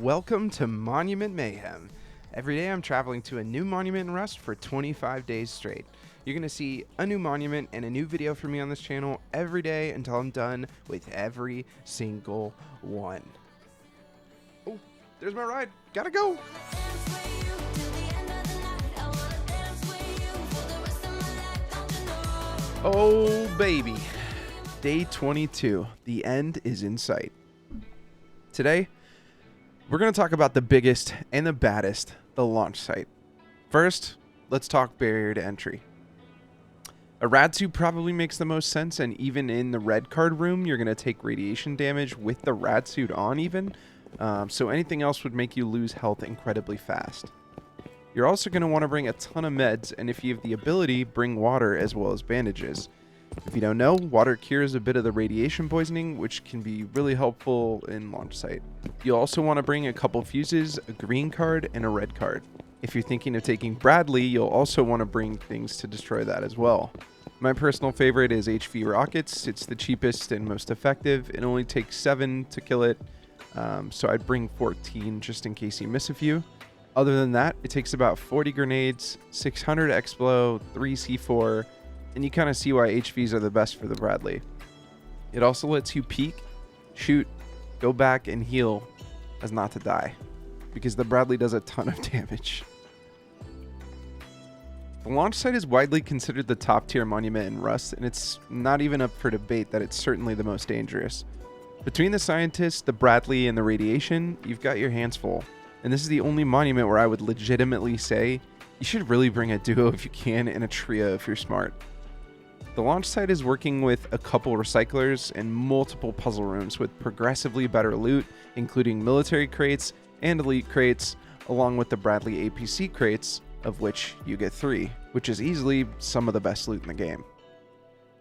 Welcome to Monument Mayhem. Every day I'm traveling to a new monument in Rust for 25 days straight. You're going to see a new monument and a new video from me on this channel every day until I'm done with every single one. Oh, there's my ride. Gotta go. Oh, baby. Day 22. The end is in sight. Today, we're going to talk about the biggest and the baddest, the launch site. First, let's talk barrier to entry. A rad suit probably makes the most sense, and even in the red card room, you're going to take radiation damage with the rad suit on even, so anything else would make you lose health incredibly fast. You're also going to want to bring a ton of meds, and if you have the ability, bring water as well as bandages. If you don't know, water cures a bit of the radiation poisoning, which can be really helpful in launch site. You'll also want to bring a couple fuses, a green card, and a red card. If you're thinking of taking Bradley, you'll also want to bring things to destroy that as well. My personal favorite is HV Rockets. It's the cheapest and most effective. It only takes 7 to kill it, so I'd bring 14 just in case you miss a few. Other than that, it takes about 40 grenades, 600 Explo, 3 C4, and you kind of see why HVs are the best for the Bradley. It also lets you peek, shoot, go back, and heal as not to die, because the Bradley does a ton of damage. The launch site is widely considered the top tier monument in Rust, and it's not even up for debate that it's certainly the most dangerous. Between the scientists, the Bradley, and the radiation, you've got your hands full. And this is the only monument where I would legitimately say you should really bring a duo if you can and a trio if you're smart. The launch site is working with a couple recyclers and multiple puzzle rooms with progressively better loot, including military crates and elite crates, along with the Bradley APC crates, of which you get 3, which is easily some of the best loot in the game.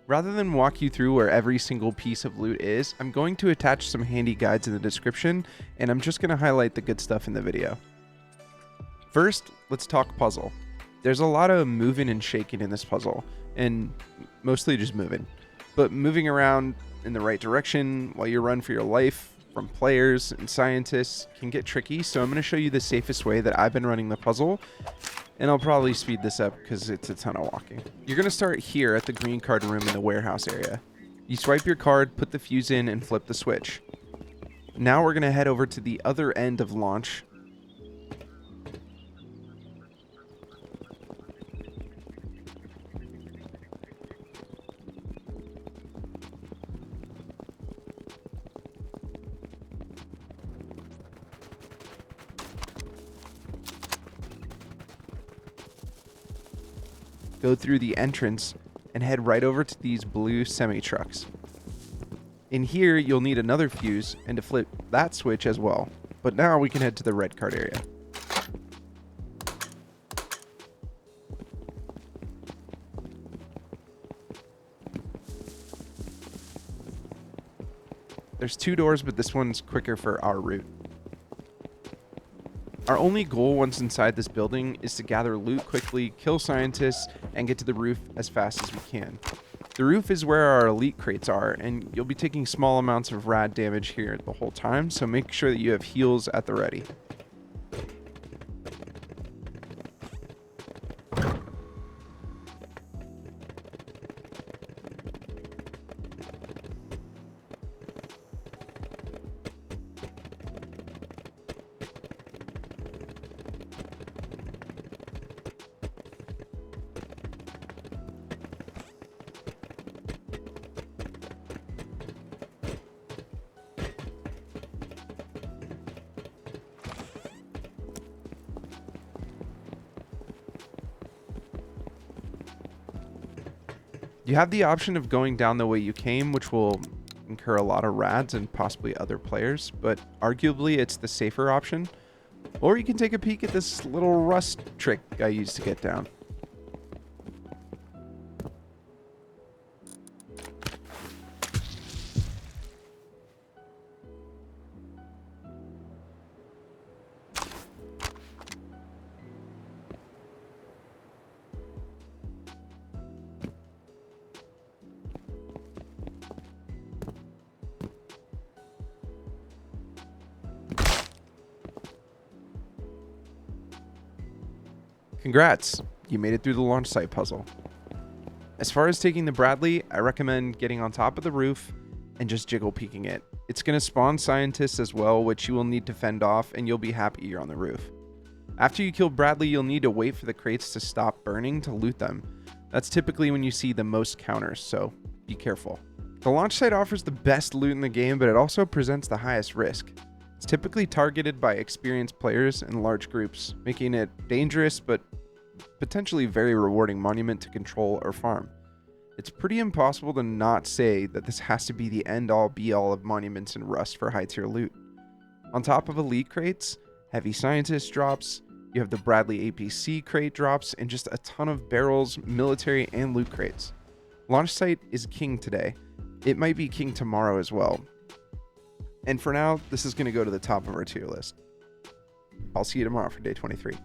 Rather than walk you through where every single piece of loot is, I'm going to attach some handy guides in the description, and I'm just going to highlight the good stuff in the video. First, let's talk puzzle. There's a lot of moving and shaking in this puzzle, and mostly just moving. But moving around in the right direction while you run for your life from players and scientists can get tricky, so I'm going to show you the safest way that I've been running the puzzle, and I'll probably speed this up because it's a ton of walking. You're going to start here at the green card room in the warehouse area. You swipe your card, put the fuse in, and flip the switch. Now we're going to head over to the other end of launch. Go through the entrance and head right over to these blue semi-trucks. In here, you'll need another fuse and to flip that switch as well. But now we can head to the red card area. There's 2 doors, but this one's quicker for our route. Our only goal once inside this building is to gather loot quickly, kill scientists, and get to the roof as fast as we can. The roof is where our elite crates are, and you'll be taking small amounts of rad damage here the whole time, so make sure that you have heals at the ready. You have the option of going down the way you came, which will incur a lot of rads and possibly other players, but arguably it's the safer option. Or you can take a peek at this little rust trick I used to get down. Congrats, you made it through the launch site puzzle. As far as taking the Bradley, I recommend getting on top of the roof and just jiggle peeking it. It's going to spawn scientists as well, which you will need to fend off, and you'll be happy you're on the roof. After you kill Bradley, you'll need to wait for the crates to stop burning to loot them. That's typically when you see the most counters, so be careful. The launch site offers the best loot in the game, but it also presents the highest risk. It's typically targeted by experienced players in large groups, making it dangerous but potentially very rewarding monument to control or farm. It's pretty impossible to not say that this has to be the end-all be-all of monuments in Rust for high-tier loot. On top of elite crates, heavy scientist drops, you have the Bradley APC crate drops, and just a ton of barrels, military, and loot crates. Launch site is king today. It might be king tomorrow as well. And for now, this is going to go to the top of our tier list. I'll see you tomorrow for day 23.